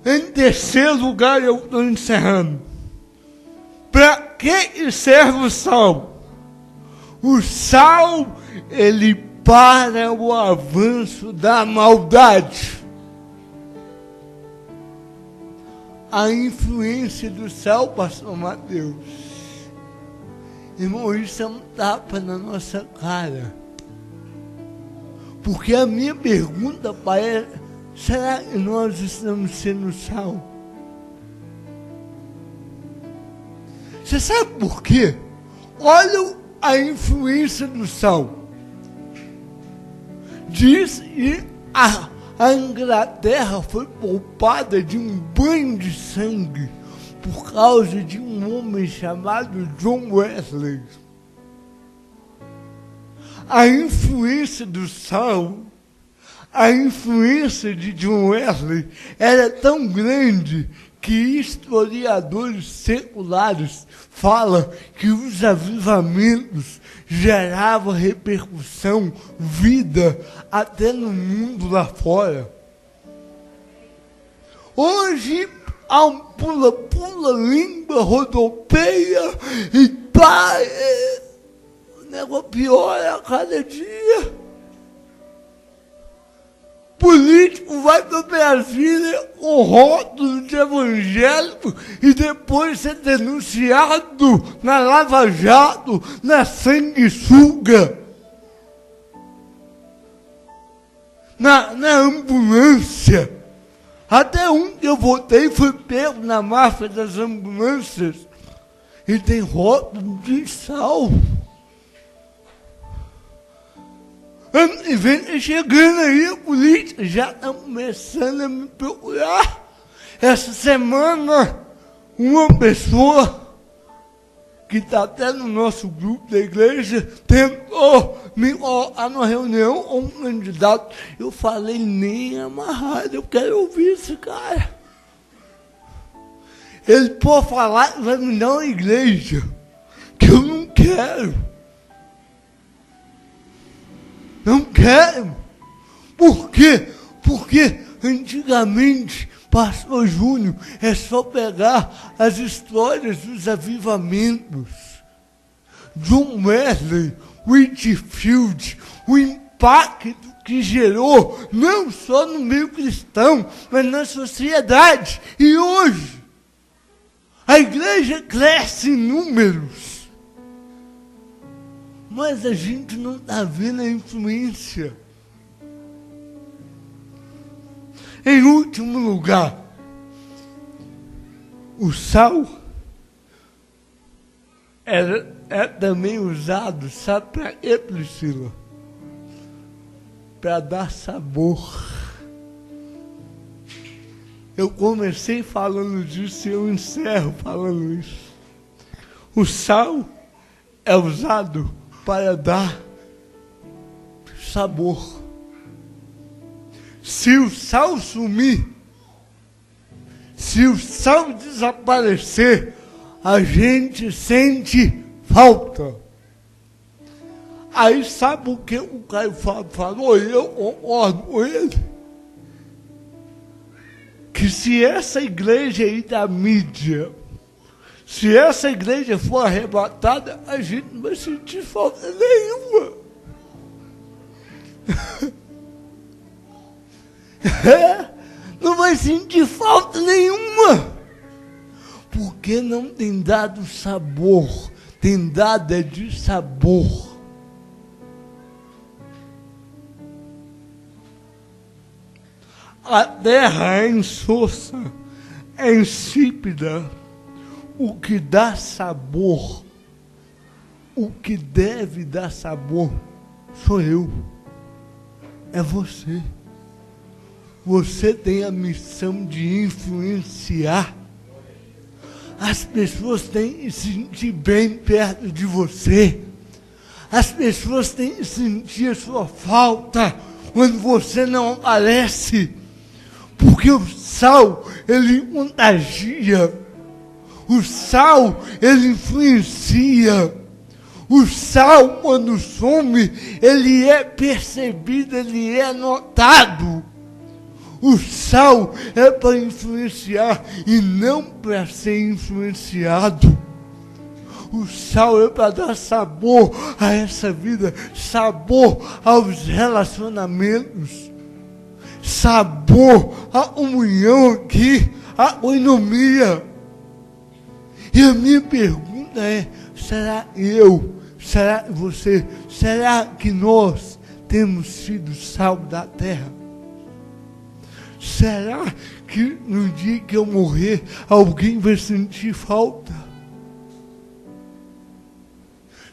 Em terceiro lugar, eu estou encerrando. Para que serve o sal? O sal, ele para o avanço da maldade. A influência do sal, pastor Mateus. Irmão, isso é um tapa na nossa cara. Porque a minha pergunta para ela, será que nós estamos sendo sal? Você sabe por quê? Olha a influência do sal. Diz que a Inglaterra foi poupada de um banho de sangue por causa de um homem chamado John Wesley. A influência do Sal, a influência de John Wesley era tão grande que historiadores seculares falam que os avivamentos geravam repercussão, vida, até no mundo lá fora. Hoje, há um pula-pula, língua, rodopeia e pá, o negócio piora a cada dia. Político vai para Brasília com rótulo de evangélico e depois ser denunciado na Lava Jato, na sanguessuga, na ambulância. Até um que eu votei foi pego na máfia das ambulâncias e tem rótulo de sal. Ano que vem tá chegando aí, a polícia já está começando a me procurar. Essa semana, uma pessoa que está até no nosso grupo da igreja tentou me colocar numa reunião com um candidato. Eu falei, nem amarrado, eu quero ouvir esse cara. Ele pode falar que vai me dar uma igreja, que eu não quero. Não quero. Por quê? Porque antigamente, pastor Júnior, é só pegar as histórias dos avivamentos. John Wesley, Whitefield, o impacto que gerou, não só no meio cristão, mas na sociedade. E hoje, a igreja cresce em números. Mas a gente não está vendo a influência. Em último lugar, o sal é também usado, sabe para quê, Priscila? Para dar sabor. Eu comecei falando disso e eu encerro falando isso. O sal é usado para dar sabor. Se o sal sumir, se o sal desaparecer, a gente sente falta. Aí sabe o que o Caio Fábio falou? E eu concordo com ele. Que se essa igreja aí da mídia, se essa igreja for arrebatada, a gente não vai sentir falta nenhuma. Não vai sentir falta nenhuma. Porque não tem dado sabor, tem dado de sabor. A terra é insossa, é insípida. O que dá sabor, o que deve dar sabor, sou eu, é você. Você tem a missão de influenciar. As pessoas têm que se sentir bem perto de você. As pessoas têm que sentir a sua falta quando você não aparece. Porque o sal, ele contagia. O sal, ele influencia. O sal, quando some, ele é percebido, ele é notado. O sal é para influenciar e não para ser influenciado. O sal é para dar sabor a essa vida, sabor aos relacionamentos, sabor à comunhão aqui, à coinonia. E a minha pergunta é, será eu, será você, será que nós temos sido sal da terra? Será que no dia que eu morrer, alguém vai sentir falta?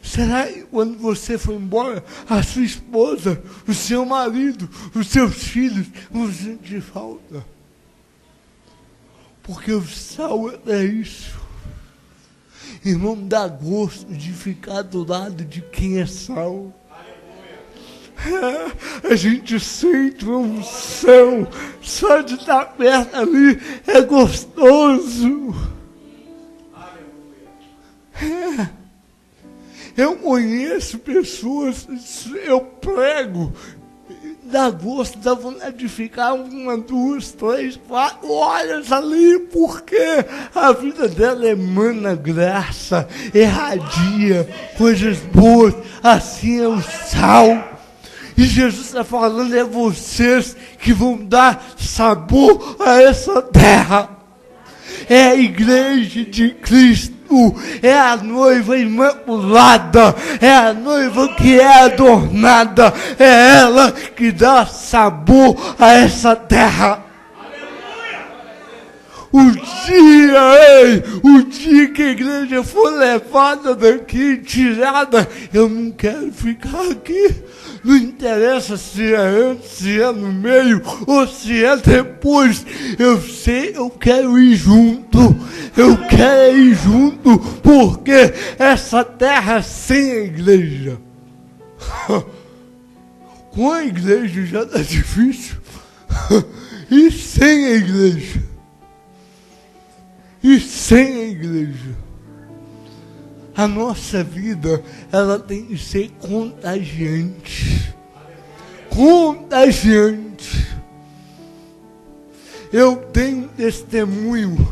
Será que quando você for embora, a sua esposa, o seu marido, os seus filhos vão sentir falta? Porque o sal é isso. Irmão, dá gosto de ficar do lado de quem é sal. A gente sente uma unção, só de estar perto ali é gostoso. Eu conheço pessoas, eu prego, dá gosto, dá vontade de ficar 1, 2, 3, 4 horas ali, porque a vida dela emana graça, irradia coisas boas, assim é o sal. E Jesus está falando, é vocês que vão dar sabor a essa terra. É a igreja de Cristo, é a noiva imaculada, é a noiva que é adornada, é ela que dá sabor a essa terra. O dia que a igreja for levada daqui, tirada, eu não quero ficar aqui. Não interessa se é antes, se é no meio ou se é depois. Eu sei, eu quero ir junto. Eu quero ir junto, porque essa terra sem a igreja. Com a igreja já está difícil. E sem a igreja. E sem a igreja. A nossa vida, ela tem que ser contagiante. Contagiante. Eu tenho testemunho.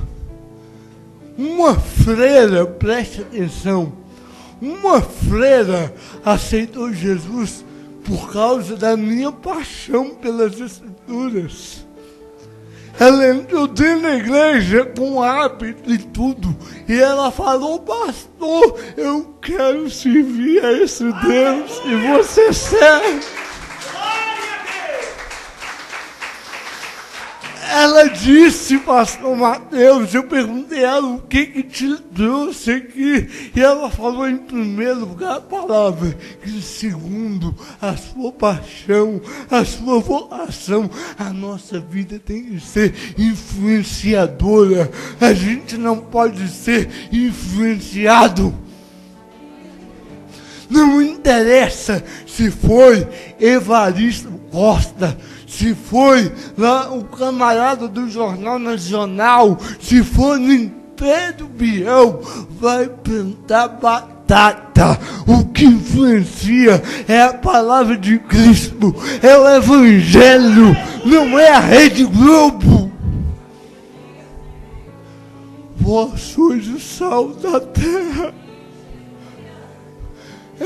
Uma freira, preste atenção, uma freira aceitou Jesus por causa da minha paixão pelas Escrituras. Ela entrou dentro da igreja com hábito e tudo. E ela falou, pastor, eu quero servir a esse Deus. E você serve. Ela disse, pastor Mateus, eu perguntei a ela o que te trouxe aqui. E ela falou em primeiro lugar a palavra, e segundo, a sua paixão, a sua vocação. A nossa vida tem que ser influenciadora. A gente não pode ser influenciado. Não interessa se foi Evaristo Costa, se foi lá o camarada do Jornal Nacional, se for no Pedro Biel, vai plantar batata. O que influencia é a palavra de Cristo, é o Evangelho, não é a Rede Globo. Vós sois o sal da terra.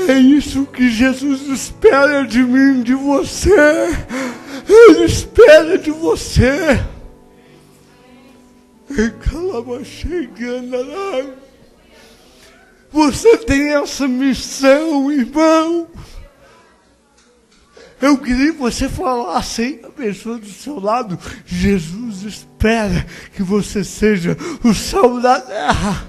É isso que Jesus espera de mim, de você. Ele espera de você. Você tem essa missão, irmão. Eu queria que você falasse aí a pessoa do seu lado. Jesus espera que você seja o sal da terra.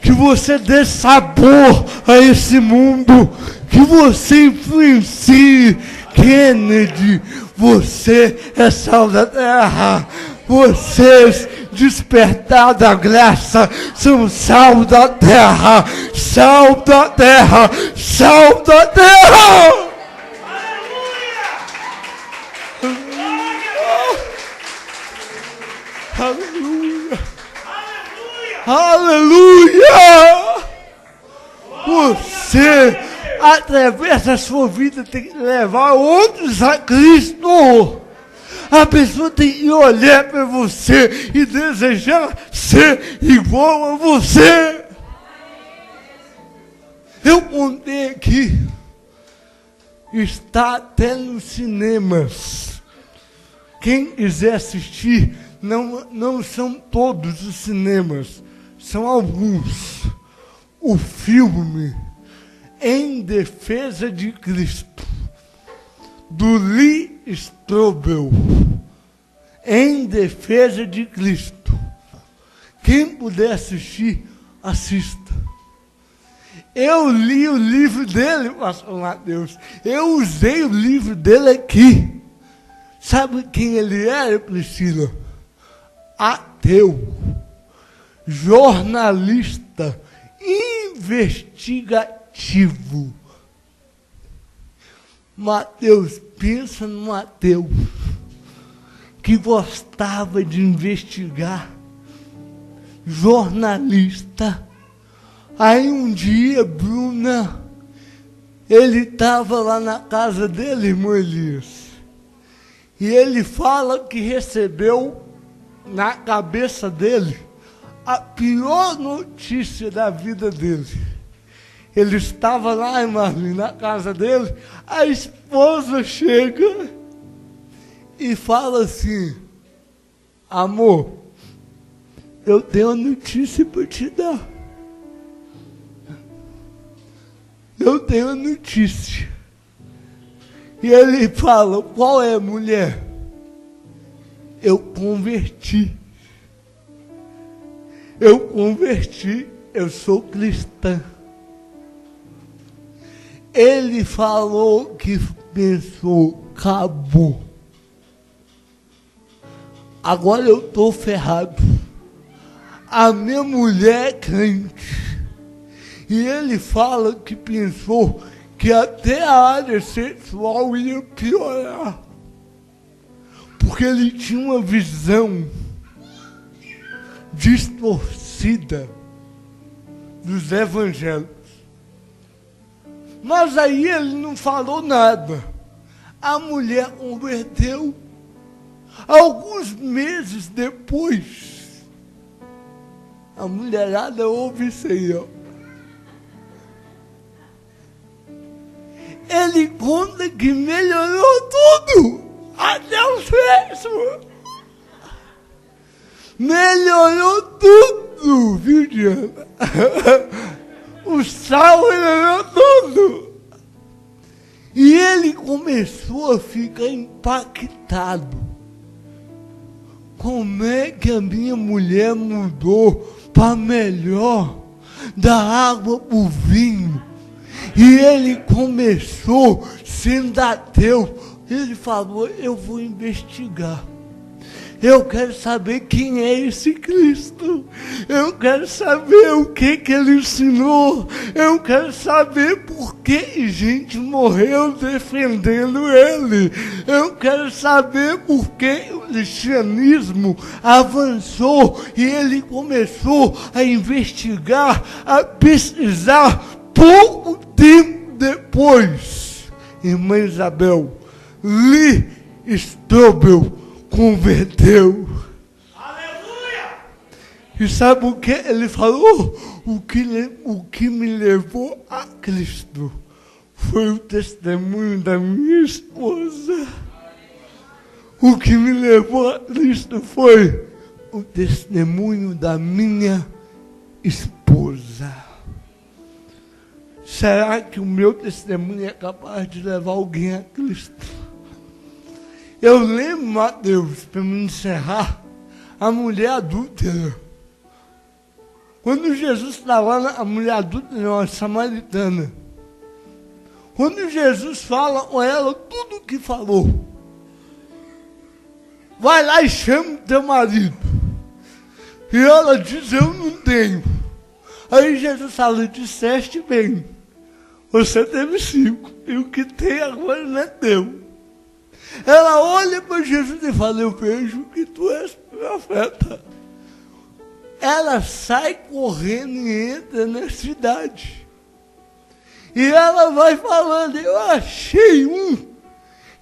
Que você dê sabor a esse mundo, que você influencie. Kennedy, você é sal da terra. Vocês, despertar da graça, são sal da terra, sal da terra, sal da terra. Aleluia. Aleluia! Você, através da sua vida, tem que levar outros a Cristo. A pessoa tem que olhar para você e desejar ser igual a você. Eu contei aqui, está até nos cinemas. Quem quiser assistir, não são todos os cinemas. São alguns. O filme Em Defesa de Cristo, do Lee Strobel. Em Defesa de Cristo. Quem puder assistir, assista. Eu li o livro dele, pastor Mateus. Eu usei o livro dele aqui. Sabe quem ele era, Priscila? Mateus, jornalista investigativo. Mateus, pensa no Mateus, que gostava de investigar, jornalista. Aí um dia, Bruna, ele estava lá na casa dele, irmão Elias, e ele fala que recebeu na cabeça dele a pior notícia da vida dele. Ele estava lá, Marlene, na casa dele, a esposa chega e fala assim: amor, eu tenho uma notícia para te dar. Eu tenho uma notícia. E ele fala: qual é, mulher? Eu converti. Eu sou cristã. Ele falou que pensou: acabou. Agora eu estou ferrado. A minha mulher é crente. E ele fala que pensou que até a área sexual ia piorar. Porque ele tinha uma visão distorcida dos evangelhos. Mas aí ele não falou nada. A mulher converteu. Alguns meses depois, a mulherada ouve isso aí, ó. Ele conta que melhorou tudo, até o sexo. Melhorou tudo, viu, Diana? O sal melhorou tudo. E ele começou a ficar impactado. Como é que a minha mulher mudou para melhor, da água para o vinho? E ele começou, sendo ateu, ele falou: eu vou investigar. Eu quero saber quem é esse Cristo. Eu quero saber o que ele ensinou. Eu quero saber por que gente morreu defendendo ele. Eu quero saber por que o cristianismo avançou. E ele começou a investigar, a pesquisar. Pouco tempo depois, irmã Isabel, Lee Strobel converteu. Aleluia! E sabe o que ele falou? O que me levou a Cristo foi o testemunho da minha esposa. O que me levou a Cristo foi o testemunho da minha esposa. Será que o meu testemunho é capaz de levar alguém a Cristo? Eu lembro, Mateus, para me encerrar, a mulher adúltera. Quando Jesus estava lá, a mulher adúltera, uma samaritana. Quando Jesus fala com ela tudo o que falou, vai lá e chama o teu marido. E ela diz: eu não tenho. Aí Jesus fala: disseste bem. Você teve 5, e o que tem agora não é teu. Ela olha para Jesus e fala: eu vejo que tu és profeta. Ela sai correndo e entra na cidade. E ela vai falando: eu achei um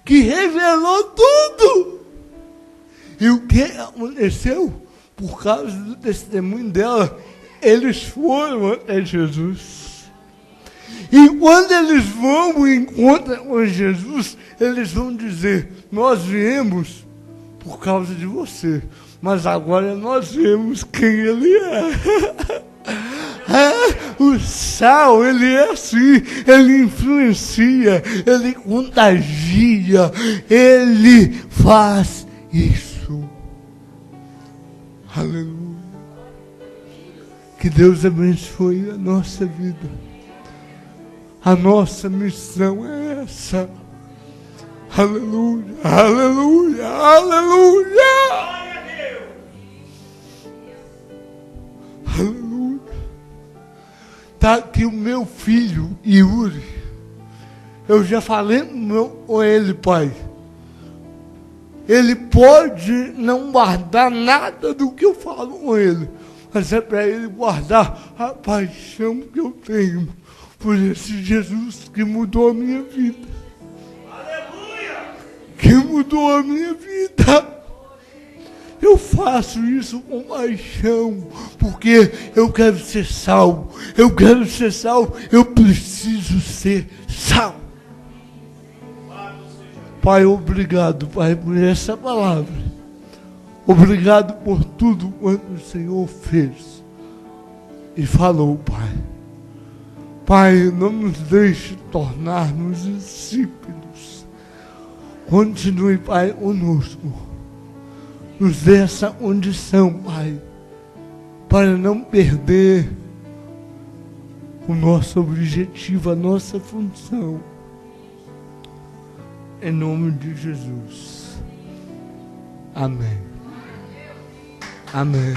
que revelou tudo. E o que aconteceu? Por causa do testemunho dela, eles foram até Jesus. E quando eles vão e encontram com Jesus, eles vão dizer: nós viemos por causa de você, mas agora nós vemos quem ele é. O sal, ele é assim, ele influencia, ele contagia, ele faz isso. Aleluia. Que Deus abençoe a nossa vida. A nossa missão é essa. Aleluia, aleluia, aleluia. Glória a Deus! Está aqui o meu filho, Yuri. Eu já falei com ele, Pai. Ele pode não guardar nada do que eu falo com ele, mas é para ele guardar a paixão que eu tenho por esse Jesus que mudou a minha vida. Aleluia! Que mudou a minha vida. Eu faço isso com paixão, porque eu quero ser salvo. Eu quero ser salvo, eu preciso ser salvo. Pai, obrigado, Pai, por essa palavra. Obrigado por tudo quanto o Senhor fez e falou, Pai. Pai, não nos deixe tornar-nos insípidos. Continue, Pai, conosco. Nos dê essa condição, Pai, para não perder o nosso objetivo, a nossa função. Em nome de Jesus. Amém. Amém.